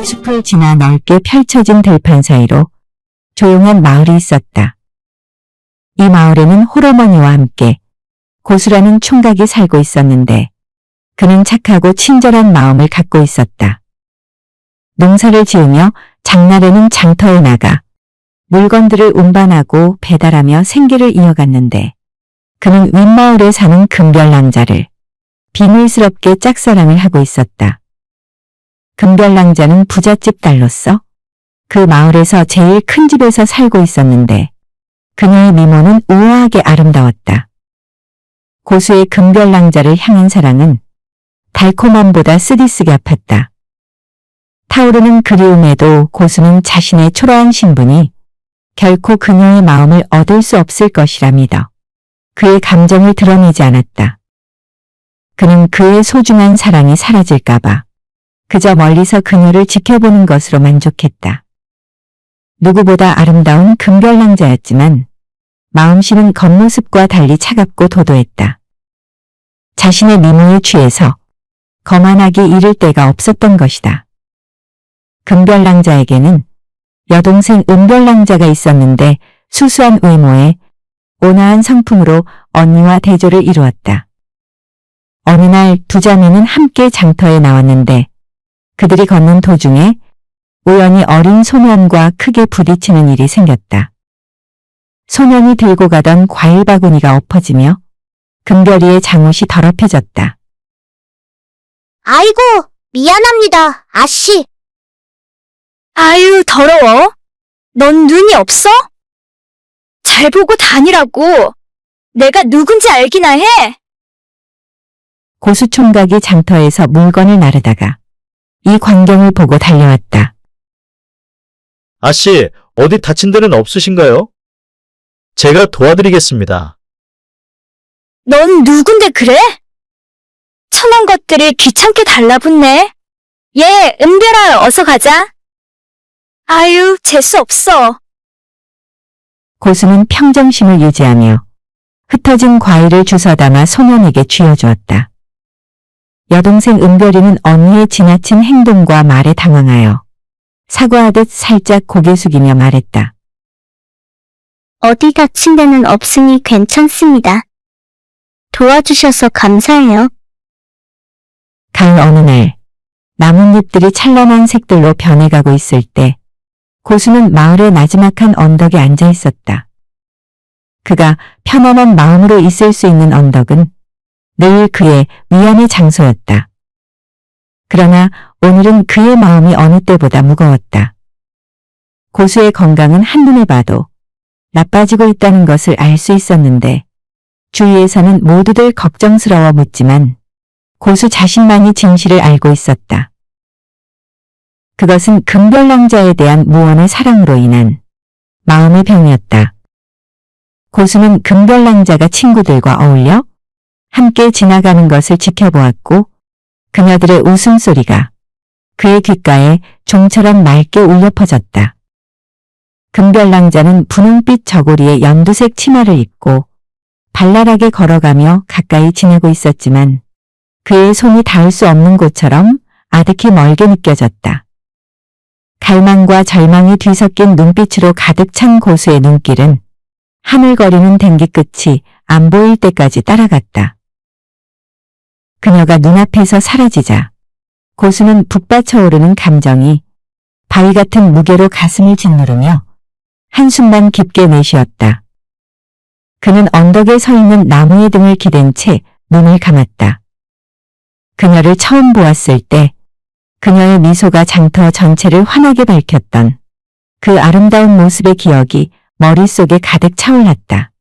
숲을 지나 넓게 펼쳐진 들판 사이로 조용한 마을이 있었다. 이 마을에는 홀어머니와 함께 고수라는 총각이 살고 있었는데 그는 착하고 친절한 마음을 갖고 있었다. 농사를 지으며 장날에는 장터에 나가 물건들을 운반하고 배달하며 생계를 이어갔는데 그는 윗마을에 사는 금별랑자를 비밀스럽게 짝사랑을 하고 있었다. 금별랑자는 부잣집 딸로서 그 마을에서 제일 큰 집에서 살고 있었는데 그녀의 미모는 우아하게 아름다웠다. 고수의 금별랑자를 향한 사랑은 달콤함보다 쓰디쓰게 아팠다. 타오르는 그리움에도 고수는 자신의 초라한 신분이 결코 그녀의 마음을 얻을 수 없을 것이라 믿어 그의 감정을 드러내지 않았다. 그는 그의 소중한 사랑이 사라질까봐 그저 멀리서 그녀를 지켜보는 것으로 만족했다. 누구보다 아름다운 금별랑자였지만 마음씨는 겉모습과 달리 차갑고 도도했다. 자신의 미모에 취해서 거만하게 이를 데가 없었던 것이다. 금별랑자에게는 여동생 은별랑자가 있었는데 수수한 외모에 온화한 성품으로 언니와 대조를 이루었다. 어느 날 두 자매는 함께 장터에 나왔는데 그들이 걷는 도중에 우연히 어린 소년과 크게 부딪히는 일이 생겼다. 소년이 들고 가던 과일 바구니가 엎어지며 금별이의 장옷이 더럽혀졌다. 아이고, 미안합니다, 아씨. 아유, 더러워. 넌 눈이 없어? 잘 보고 다니라고. 내가 누군지 알기나 해. 고수 총각이 장터에서 물건을 나르다가 이 광경을 보고 달려왔다. 아씨, 어디 다친 데는 없으신가요? 제가 도와드리겠습니다. 넌 누군데 그래? 천한 것들이 귀찮게 달라붙네. 얘, 은별아, 어서 가자. 아유, 재수 없어. 고수는 평정심을 유지하며 흩어진 과일을 주워 담아 소년에게 쥐어주었다. 여동생 은별이는 언니의 지나친 행동과 말에 당황하여 사과하듯 살짝 고개 숙이며 말했다. 어디 다친 데는 없으니 괜찮습니다. 도와주셔서 감사해요. 가을 어느 날 나뭇잎들이 찬란한 색들로 변해가고 있을 때 고수는 마을의 나지막한 언덕에 앉아 있었다. 그가 편안한 마음으로 있을 수 있는 언덕은 늘 그의 위안의 장소였다. 그러나 오늘은 그의 마음이 어느 때보다 무거웠다. 고수의 건강은 한눈에 봐도 나빠지고 있다는 것을 알 수 있었는데 주위에서는 모두들 걱정스러워 묻지만 고수 자신만이 진실을 알고 있었다. 그것은 금별랑자에 대한 무언의 사랑으로 인한 마음의 병이었다. 고수는 금별랑자가 친구들과 어울려 함께 지나가는 것을 지켜보았고 그녀들의 웃음소리가 그의 귓가에 종처럼 맑게 울려 퍼졌다. 금별랑자는 분홍빛 저고리에 연두색 치마를 입고 발랄하게 걸어가며 가까이 지나고 있었지만 그의 손이 닿을 수 없는 곳처럼 아득히 멀게 느껴졌다. 갈망과 절망이 뒤섞인 눈빛으로 가득 찬 고수의 눈길은 하늘거리는 댕기 끝이 안 보일 때까지 따라갔다. 그녀가 눈앞에서 사라지자 고수는 북받쳐 오르는 감정이 바위 같은 무게로 가슴을 짓누르며 한숨만 깊게 내쉬었다. 그는 언덕에 서 있는 나무의 등을 기댄 채 눈을 감았다. 그녀를 처음 보았을 때 그녀의 미소가 장터 전체를 환하게 밝혔던 그 아름다운 모습의 기억이 머릿속에 가득 차올랐다.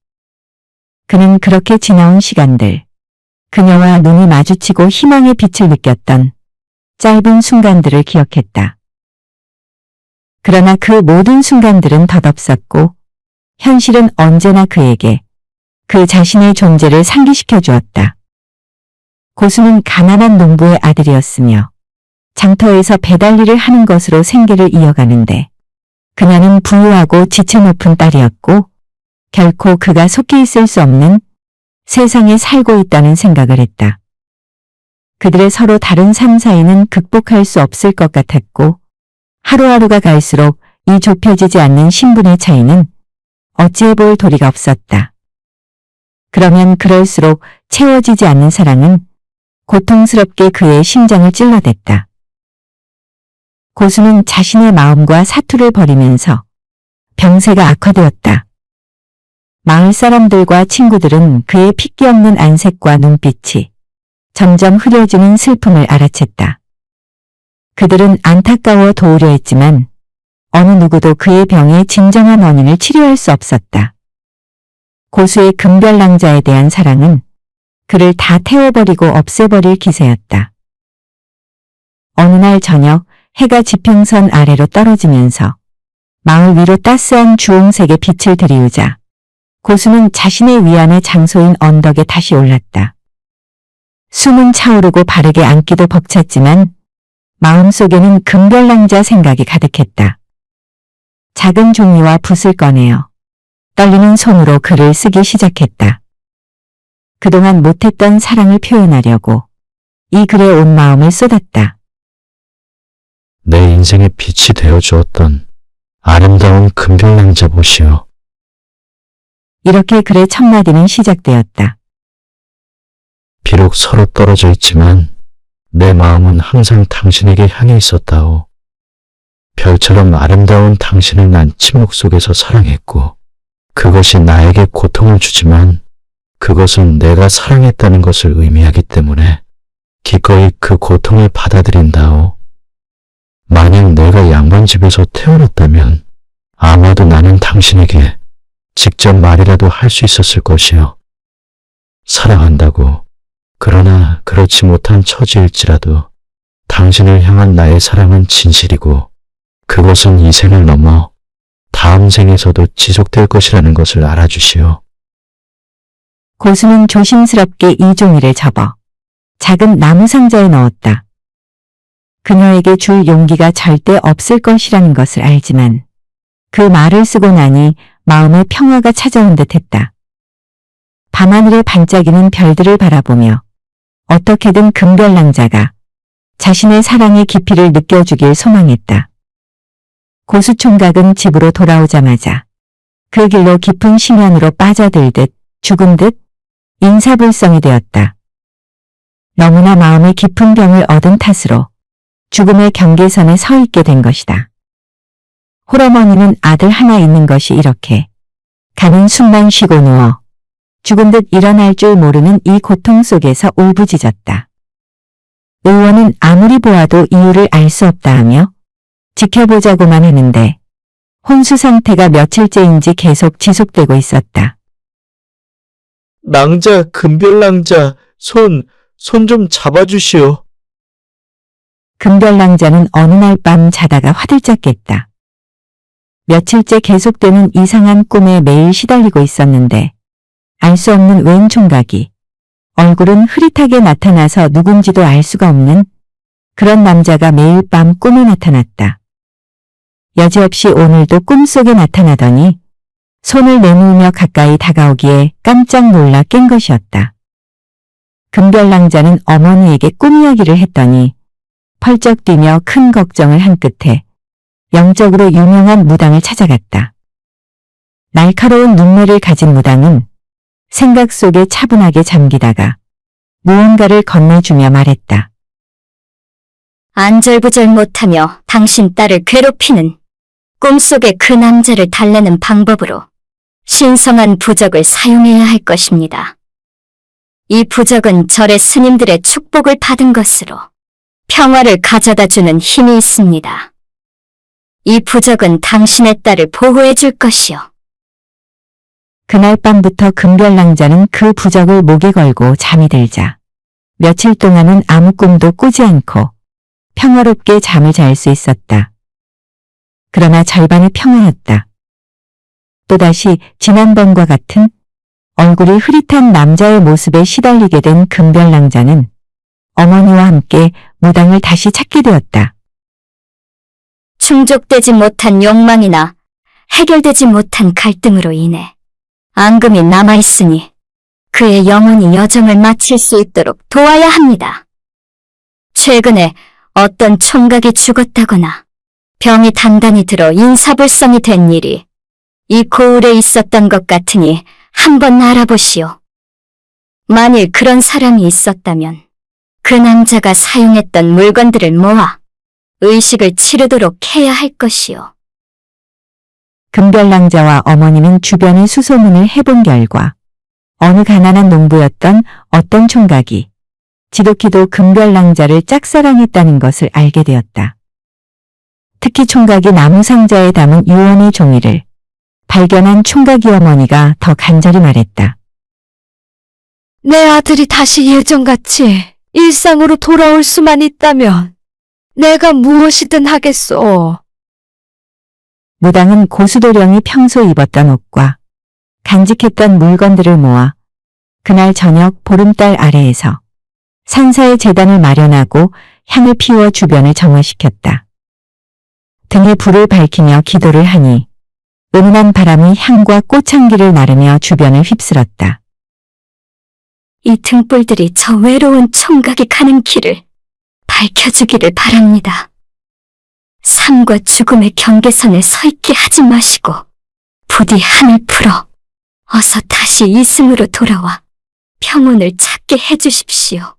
그는 그렇게 지나온 시간들, 그녀와 눈이 마주치고 희망의 빛을 느꼈던 짧은 순간들을 기억했다. 그러나 그 모든 순간들은 덧없었고 현실은 언제나 그에게 그 자신의 존재를 상기시켜 주었다. 고수는 가난한 농부의 아들이었으며 장터에서 배달일을 하는 것으로 생계를 이어가는데 그녀는 부유하고 지체 높은 딸이었고 결코 그가 속해 있을 수 없는 세상에 살고 있다는 생각을 했다. 그들의 서로 다른 삶 사이는 극복할 수 없을 것 같았고 하루하루가 갈수록 이 좁혀지지 않는 신분의 차이는 어찌해 볼 도리가 없었다. 그러면 그럴수록 채워지지 않는 사랑은 고통스럽게 그의 심장을 찔러댔다. 고수는 자신의 마음과 사투를 벌이면서 병세가 악화되었다. 마을 사람들과 친구들은 그의 핏기 없는 안색과 눈빛이 점점 흐려지는 슬픔을 알아챘다. 그들은 안타까워 도우려 했지만 어느 누구도 그의 병의 진정한 원인을 치료할 수 없었다. 고수의 금별낭자에 대한 사랑은 그를 다 태워버리고 없애버릴 기세였다. 어느 날 저녁 해가 지평선 아래로 떨어지면서 마을 위로 따스한 주홍색의 빛을 들이우자 고수는 자신의 위안의 장소인 언덕에 다시 올랐다. 숨은 차오르고 바르게 앉기도 벅찼지만 마음속에는 금별낭자 생각이 가득했다. 작은 종이와 붓을 꺼내어 떨리는 손으로 글을 쓰기 시작했다. 그동안 못했던 사랑을 표현하려고 이 글에 온 마음을 쏟았다. 내 인생의 빛이 되어 주었던 아름다운 금별낭자 보시오. 이렇게 글의 첫 마디는 시작되었다. 비록 서로 떨어져 있지만 내 마음은 항상 당신에게 향해 있었다오. 별처럼 아름다운 당신을 난 침묵 속에서 사랑했고 그것이 나에게 고통을 주지만 그것은 내가 사랑했다는 것을 의미하기 때문에 기꺼이 그 고통을 받아들인다오. 만약 내가 양반집에서 태어났다면 아마도 나는 당신에게 직접 말이라도 할 수 있었을 것이요. 사랑한다고. 그러나 그렇지 못한 처지일지라도 당신을 향한 나의 사랑은 진실이고 그것은 이 생을 넘어 다음 생에서도 지속될 것이라는 것을 알아주시오. 고수는 조심스럽게 이 종이를 접어 작은 나무 상자에 넣었다. 그녀에게 줄 용기가 절대 없을 것이라는 것을 알지만 그 말을 쓰고 나니 마음의 평화가 찾아온 듯했다. 밤하늘에 반짝이는 별들을 바라보며 어떻게든 금별낭자가 자신의 사랑의 깊이를 느껴주길 소망했다. 고수 총각은 집으로 돌아오자마자 그 길로 깊은 심연으로 빠져들듯 죽은 듯 인사불성이 되었다. 너무나 마음의 깊은 병을 얻은 탓으로 죽음의 경계선에 서 있게 된 것이다. 홀어머니는 아들 하나 있는 것이 이렇게 가는 숨만 쉬고 누워 죽은 듯 일어날 줄 모르는 이 고통 속에서 울부짖었다. 의원은 아무리 보아도 이유를 알 수 없다 하며 지켜보자고만 하는데 혼수 상태가 며칠째인지 계속 지속되고 있었다. 낭자, 금별낭자, 손 좀 잡아주시오. 금별낭자는 어느 날 밤 자다가 화들짝 깼다. 며칠째 계속되는 이상한 꿈에 매일 시달리고 있었는데 알 수 없는 웬 총각이 얼굴은 흐릿하게 나타나서 누군지도 알 수가 없는 그런 남자가 매일 밤 꿈에 나타났다. 여지없이 오늘도 꿈속에 나타나더니 손을 내밀며 가까이 다가오기에 깜짝 놀라 깬 것이었다. 금별낭자는 어머니에게 꿈 이야기를 했더니 펄쩍 뛰며 큰 걱정을 한 끝에 영적으로 유명한 무당을 찾아갔다. 날카로운 눈매를 가진 무당은 생각 속에 차분하게 잠기다가 무언가를 건네주며 말했다. 안절부절 못하며 당신 딸을 괴롭히는 꿈속의 그 남자를 달래는 방법으로 신성한 부적을 사용해야 할 것입니다. 이 부적은 절의 스님들의 축복을 받은 것으로 평화를 가져다 주는 힘이 있습니다. 이 부적은 당신의 딸을 보호해 줄 것이요. 그날 밤부터 금별낭자는 그 부적을 목에 걸고 잠이 들자 며칠 동안은 아무 꿈도 꾸지 않고 평화롭게 잠을 잘 수 있었다. 그러나 절반의 평화였다. 또다시 지난번과 같은 얼굴이 흐릿한 남자의 모습에 시달리게 된 금별낭자는 어머니와 함께 무당을 다시 찾게 되었다. 충족되지 못한 욕망이나 해결되지 못한 갈등으로 인해 앙금이 남아있으니 그의 영혼이 여정을 마칠 수 있도록 도와야 합니다. 최근에 어떤 총각이 죽었다거나 병이 단단히 들어 인사불성이 된 일이 이 고을에 있었던 것 같으니 한번 알아보시오. 만일 그런 사람이 있었다면 그 남자가 사용했던 물건들을 모아 의식을 치르도록 해야 할 것이오. 금별랑자와 어머니는 주변의 수소문을 해본 결과 어느 가난한 농부였던 어떤 총각이 지독히도 금별랑자를 짝사랑했다는 것을 알게 되었다. 특히 총각이 나무 상자에 담은 유언의 종이를 발견한 총각이 어머니가 더 간절히 말했다. 내 아들이 다시 예전같이 일상으로 돌아올 수만 있다면 내가 무엇이든 하겠소. 무당은 고수도령이 평소 입었던 옷과 간직했던 물건들을 모아 그날 저녁 보름달 아래에서 산사의 제단을 마련하고 향을 피워 주변을 정화시켰다. 등에 불을 밝히며 기도를 하니 은은한 바람이 향과 꽃향기를 나르며 주변을 휩쓸었다. 이 등불들이 저 외로운 총각이 가는 길을 밝혀주기를 바랍니다. 삶과 죽음의 경계선에 서 있게 하지 마시고 부디 한을 풀어 어서 다시 이승으로 돌아와 평온을 찾게 해주십시오.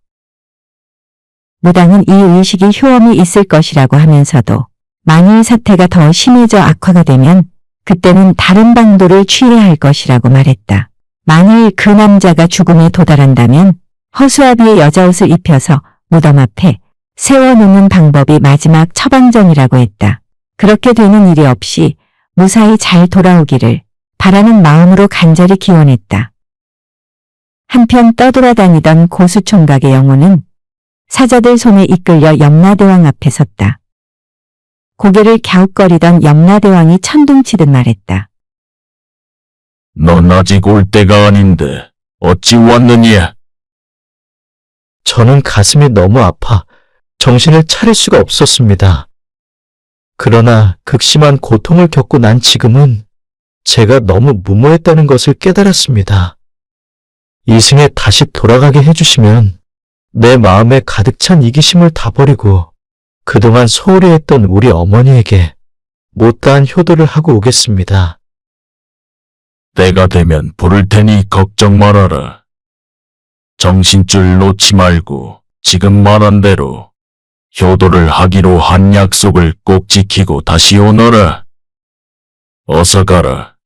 무당은 이 의식이 효험이 있을 것이라고 하면서도 만일 사태가 더 심해져 악화가 되면 그때는 다른 방도를 취해야 할 것이라고 말했다. 만일 그 남자가 죽음에 도달한다면 허수아비의 여자옷을 입혀서 무덤 앞에 세워놓는 방법이 마지막 처방전이라고 했다. 그렇게 되는 일이 없이 무사히 잘 돌아오기를 바라는 마음으로 간절히 기원했다. 한편 떠돌아다니던 고수총각의 영혼은 사자들 손에 이끌려 염라대왕 앞에 섰다. 고개를 갸웃거리던 염라대왕이 천둥치듯 말했다. 넌 아직 올 때가 아닌데 어찌 왔느냐? 저는 가슴이 너무 아파 정신을 차릴 수가 없었습니다. 그러나 극심한 고통을 겪고 난 지금은 제가 너무 무모했다는 것을 깨달았습니다. 이승에 다시 돌아가게 해주시면 내 마음에 가득 찬 이기심을 다 버리고 그동안 소홀히 했던 우리 어머니에게 못다한 효도를 하고 오겠습니다. 때가 되면 부를 테니 걱정 말아라. 정신줄 놓지 말고 지금 말한 대로 효도를 하기로 한 약속을 꼭 지키고 다시 오너라. 어서 가라.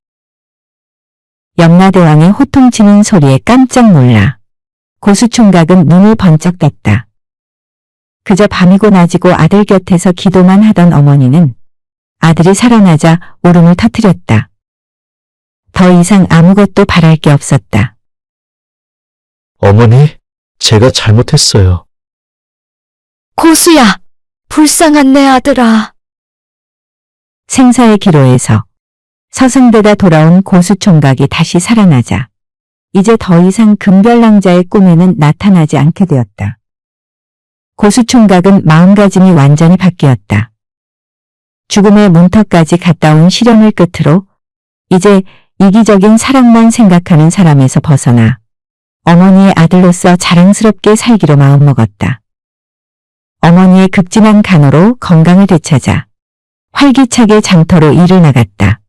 염라대왕의 호통치는 소리에 깜짝 놀라 고수총각은 눈을 번쩍 떴다. 그저 밤이고 낮이고 아들 곁에서 기도만 하던 어머니는 아들이 살아나자 울음을 터뜨렸다. 더 이상 아무것도 바랄 게 없었다. 어머니, 제가 잘못했어요. 고수야, 불쌍한 내 아들아. 생사의 기로에서 서성대다 돌아온 고수총각이 다시 살아나자 이제 더 이상 금별랑자의 꿈에는 나타나지 않게 되었다. 고수총각은 마음가짐이 완전히 바뀌었다. 죽음의 문턱까지 갔다 온 시련을 끝으로 이제 이기적인 사랑만 생각하는 사람에서 벗어나 어머니의 아들로서 자랑스럽게 살기로 마음먹었다. 어머니의 극진한 간호로 건강을 되찾아 활기차게 장터로 일을 나갔다.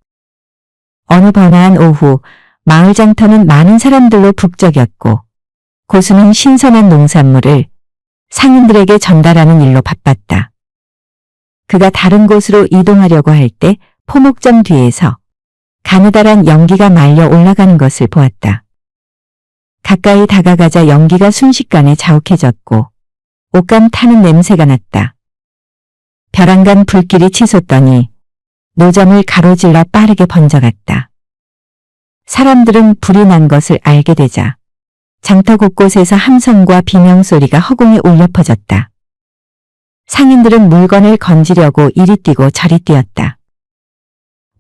어느 번화한 오후 마을 장터는 많은 사람들로 북적였고 고수는 신선한 농산물을 상인들에게 전달하는 일로 바빴다. 그가 다른 곳으로 이동하려고 할 때 포목점 뒤에서 가느다란 연기가 말려 올라가는 것을 보았다. 가까이 다가가자 연기가 순식간에 자욱해졌고 옷감 타는 냄새가 났다. 벼랑간 불길이 치솟더니 노점을 가로질러 빠르게 번져갔다. 사람들은 불이 난 것을 알게 되자 장터 곳곳에서 함성과 비명소리가 허공에 울려 퍼졌다. 상인들은 물건을 건지려고 이리 뛰고 저리 뛰었다.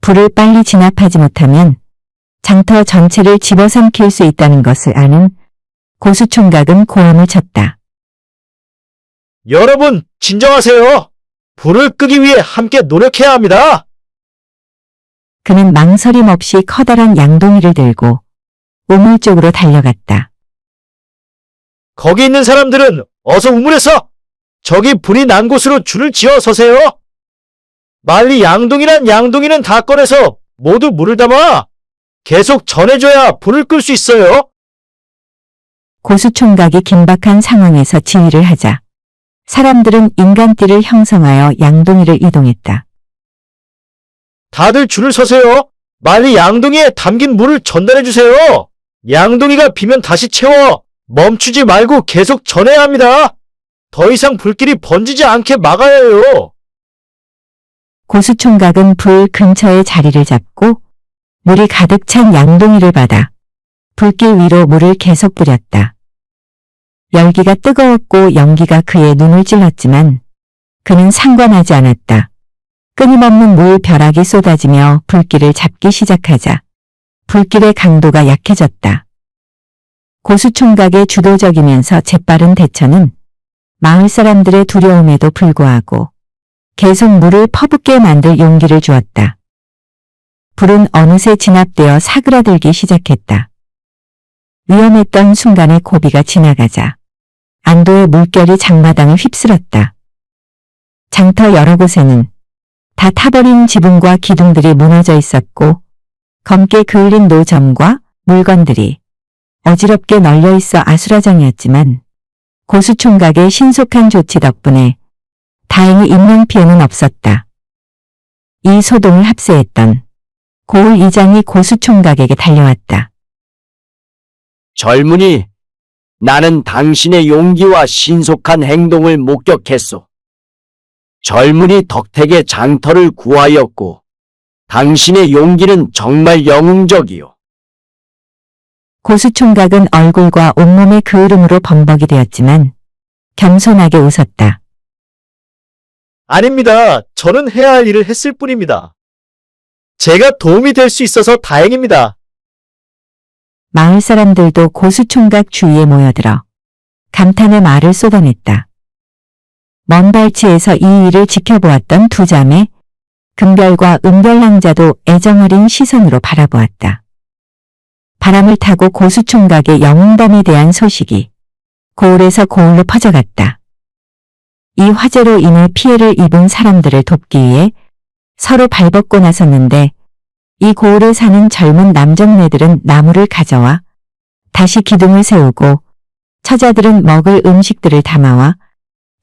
불을 빨리 진압하지 못하면 장터 전체를 집어삼킬 수 있다는 것을 아는 고수총각은 고함을 쳤다. 여러분, 진정하세요. 불을 끄기 위해 함께 노력해야 합니다. 그는 망설임 없이 커다란 양동이를 들고 우물 쪽으로 달려갔다. 거기 있는 사람들은 어서 우물에서 저기 불이 난 곳으로 줄을 지어 서세요. 만리 양동이란 양동이는 다 꺼내서 모두 물을 담아 계속 전해줘야 불을 끌 수 있어요. 고수총각이 긴박한 상황에서 지휘를 하자 사람들은 인간띠를 형성하여 양동이를 이동했다. 다들 줄을 서세요. 만리 양동이에 담긴 물을 전달해 주세요. 양동이가 비면 다시 채워 멈추지 말고 계속 전해야 합니다. 더 이상 불길이 번지지 않게 막아야 해요. 고수총각은 불 근처에 자리를 잡고 물이 가득 찬 양동이를 받아 불길 위로 물을 계속 뿌렸다. 열기가 뜨거웠고 연기가 그의 눈을 찔렀지만 그는 상관하지 않았다. 끊임없는 물 벼락이 쏟아지며 불길을 잡기 시작하자 불길의 강도가 약해졌다. 고수총각의 주도적이면서 재빠른 대처는 마을 사람들의 두려움에도 불구하고 계속 물을 퍼붓게 만들 용기를 주었다. 불은 어느새 진압되어 사그라들기 시작했다. 위험했던 순간에 고비가 지나가자 안도의 물결이 장마당을 휩쓸었다. 장터 여러 곳에는 다 타버린 지붕과 기둥들이 무너져 있었고 검게 그을린 노점과 물건들이 어지럽게 널려 있어 아수라장이었지만 고수총각의 신속한 조치 덕분에 다행히 인명피해는 없었다. 이 소동을 합세했던 고을 이장이 고수총각에게 달려왔다. 젊은이, 나는 당신의 용기와 신속한 행동을 목격했소. 젊은이 덕택의 장터를 구하였고, 당신의 용기는 정말 영웅적이요. 고수총각은 얼굴과 온몸의 그을음으로 범벅이 되었지만 겸손하게 웃었다. 아닙니다. 저는 해야 할 일을 했을 뿐입니다. 제가 도움이 될 수 있어서 다행입니다. 마을 사람들도 고수총각 주위에 모여들어 감탄의 말을 쏟아냈다. 먼 발치에서 이 일을 지켜보았던 두 자매, 금별과 은별랑자도 애정어린 시선으로 바라보았다. 바람을 타고 고수총각의 영웅담에 대한 소식이 고을에서 고을로 퍼져갔다. 이 화재로 인해 피해를 입은 사람들을 돕기 위해 서로 발벗고 나섰는데 이 고을에 사는 젊은 남정네들은 나무를 가져와 다시 기둥을 세우고 처자들은 먹을 음식들을 담아와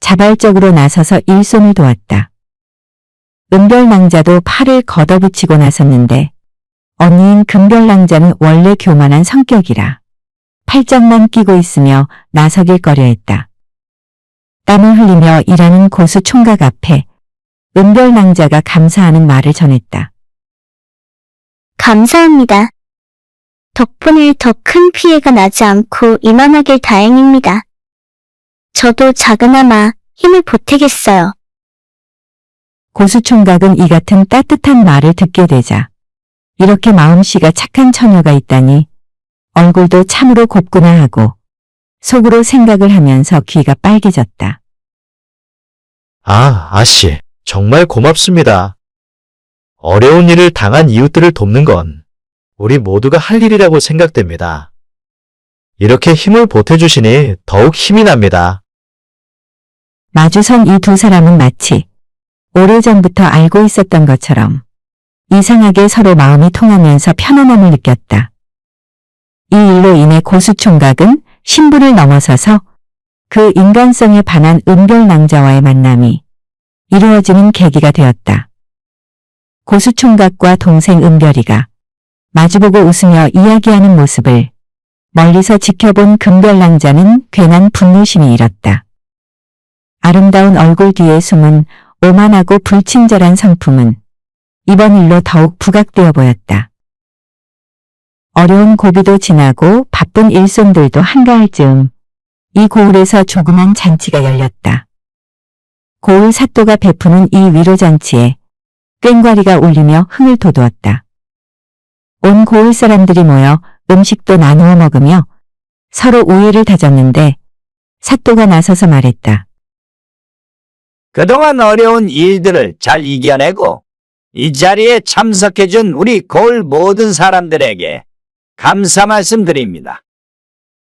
자발적으로 나서서 일손을 도왔다. 은별낭자도 팔을 걷어붙이고 나섰는데 언니인 금별낭자는 원래 교만한 성격이라 팔짱만 끼고 있으며 나서길 꺼려했다. 땀을 흘리며 일하는 고수 총각 앞에 은별낭자가 감사하는 말을 전했다. 감사합니다. 덕분에 더 큰 피해가 나지 않고 이만하길 다행입니다. 저도 작은아마 힘을 보태겠어요. 고수 총각은 이 같은 따뜻한 말을 듣게 되자 이렇게 마음씨가 착한 처녀가 있다니 얼굴도 참으로 곱구나 하고 속으로 생각을 하면서 귀가 빨개졌다. 아씨, 정말 고맙습니다. 어려운 일을 당한 이웃들을 돕는 건 우리 모두가 할 일이라고 생각됩니다. 이렇게 힘을 보태주시니 더욱 힘이 납니다. 마주선 이 두 사람은 마치 오래전부터 알고 있었던 것처럼 이상하게 서로 마음이 통하면서 편안함을 느꼈다. 이 일로 인해 고수 총각은 신분을 넘어서서 그 인간성에 반한 은별낭자와의 만남이 이루어지는 계기가 되었다. 고수 총각과 동생 은별이가 마주보고 웃으며 이야기하는 모습을 멀리서 지켜본 금별낭자는 괜한 분노심이 일었다. 아름다운 얼굴 뒤에 숨은 오만하고 불친절한 성품은 이번 일로 더욱 부각되어 보였다. 어려운 고비도 지나고 바쁜 일손들도 한가할 즈음 이 고을에서 조그만 잔치가 열렸다. 고을 사또가 베푸는 이 위로잔치에 꽹과리가 울리며 흥을 돋우었다. 온 고을 사람들이 모여 음식도 나누어 먹으며 서로 우애를 다졌는데 사또가 나서서 말했다. 그동안 어려운 일들을 잘 이겨내고 이 자리에 참석해준 우리 고을 모든 사람들에게 감사 말씀드립니다.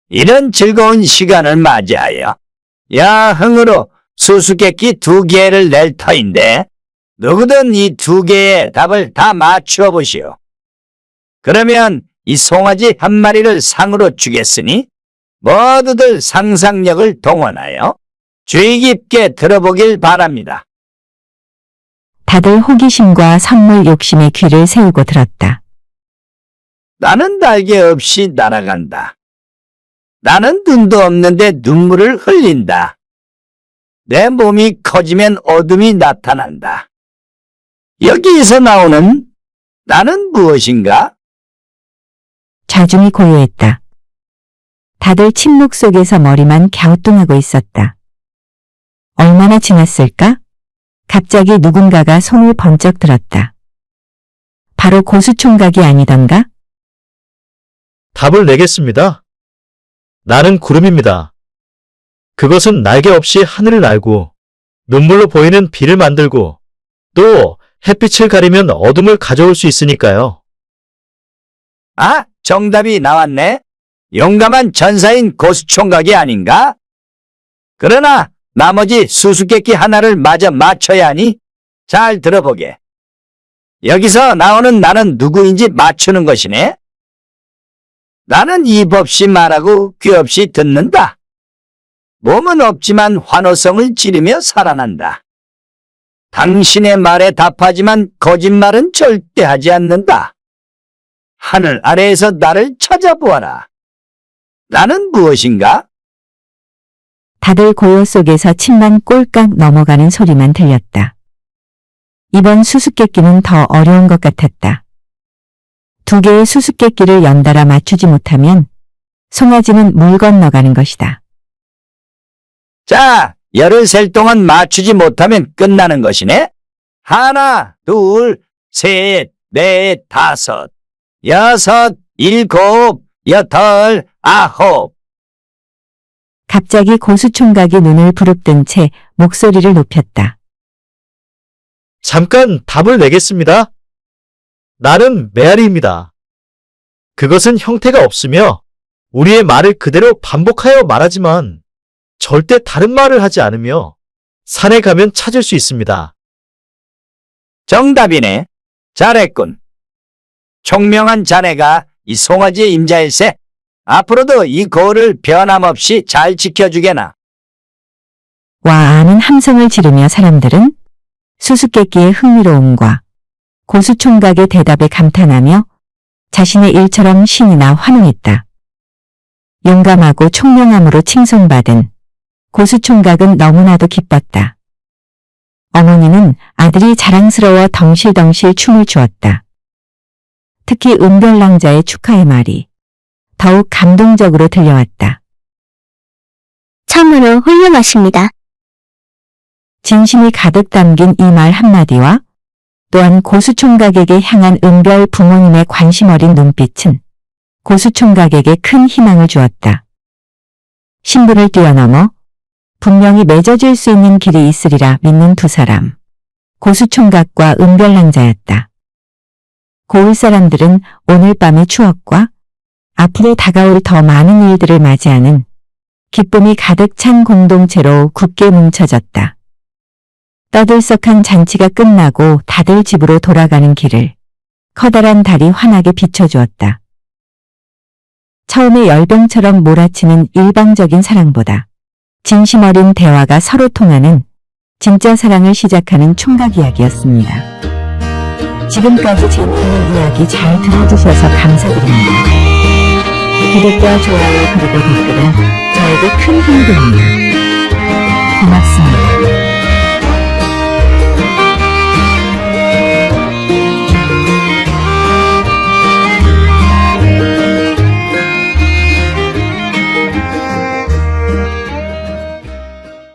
이런 즐거운 시간을 맞이하여 야흥으로 수수께끼 2개를 낼 터인데 누구든 이 두 개의 답을 다 맞추어 보시오. 그러면 이 송아지 한 마리를 상으로 주겠으니 모두들 상상력을 동원하여 주의 깊게 들어보길 바랍니다. 다들 호기심과 선물 욕심에 귀를 세우고 들었다. 나는 날개 없이 날아간다. 나는 눈도 없는데 눈물을 흘린다. 내 몸이 커지면 어둠이 나타난다. 여기에서 나오는 나는 무엇인가? 좌중이 고요했다. 다들 침묵 속에서 머리만 갸우뚱하고 있었다. 얼마나 지났을까? 갑자기 누군가가 손을 번쩍 들었다. 바로 고수총각이 아니던가? 답을 내겠습니다. 나는 구름입니다. 그것은 날개 없이 하늘을 날고 눈물로 보이는 비를 만들고 또 햇빛을 가리면 어둠을 가져올 수 있으니까요. 아, 정답이 나왔네. 용감한 전사인 고수총각이 아닌가? 그러나 나머지 수수께끼 하나를 마저 맞춰야 하니 잘 들어보게. 여기서 나오는 나는 누구인지 맞추는 것이네. 나는 입 없이 말하고 귀 없이 듣는다. 몸은 없지만 환호성을 지르며 살아난다. 당신의 말에 답하지만 거짓말은 절대 하지 않는다. 하늘 아래에서 나를 찾아보아라. 나는 무엇인가? 다들 고요 속에서 침만 꼴깍 넘어가는 소리만 들렸다. 이번 수수께끼는 더 어려운 것 같았다. 두 개의 수수께끼를 연달아 맞추지 못하면 송아지는 물 건너가는 것이다. 자, 열을 셀 동안 맞추지 못하면 끝나는 것이네. 하나, 둘, 셋, 넷, 다섯, 여섯, 일곱, 여덟, 아홉. 갑자기 고수총각이 눈을 부릅뜬 채 목소리를 높였다. 잠깐 답을 내겠습니다. 나는 메아리입니다. 그것은 형태가 없으며 우리의 말을 그대로 반복하여 말하지만 절대 다른 말을 하지 않으며 산에 가면 찾을 수 있습니다. 정답이네. 잘했군. 총명한 자네가 이 송아지의 임자일세. 앞으로도 이 고을을 변함없이 잘 지켜주게나. 와 하는 함성을 지르며 사람들은 수수께끼의 흥미로움과 고수총각의 대답에 감탄하며 자신의 일처럼 신이 나 환호했다. 용감하고 총명함으로 칭송받은 고수총각은 너무나도 기뻤다. 어머니는 아들이 자랑스러워 덩실덩실 춤을 추었다. 특히 은별랑자의 축하의 말이 더욱 감동적으로 들려왔다. 참으로 훌륭하십니다. 진심이 가득 담긴 이 말 한마디와 또한 고수총각에게 향한 은별 부모님의 관심 어린 눈빛은 고수총각에게 큰 희망을 주었다. 신분을 뛰어넘어 분명히 맺어질 수 있는 길이 있으리라 믿는 두 사람. 고수총각과 은별랑자였다. 고을 사람들은 오늘 밤의 추억과 앞으로 다가올 더 많은 일들을 맞이하는 기쁨이 가득 찬 공동체로 굳게 뭉쳐졌다. 떠들썩한 잔치가 끝나고 다들 집으로 돌아가는 길을 커다란 달이 환하게 비춰주었다. 처음에 열병처럼 몰아치는 일방적인 사랑보다 진심 어린 대화가 서로 통하는 진짜 사랑을 시작하는 총각 이야기였습니다. 지금까지 재미있는 이야기 잘 들어주셔서 감사드립니다. 구독과 좋아요 그리고 댓글은 저에게 큰 힘이 됩니다. 고맙습니다.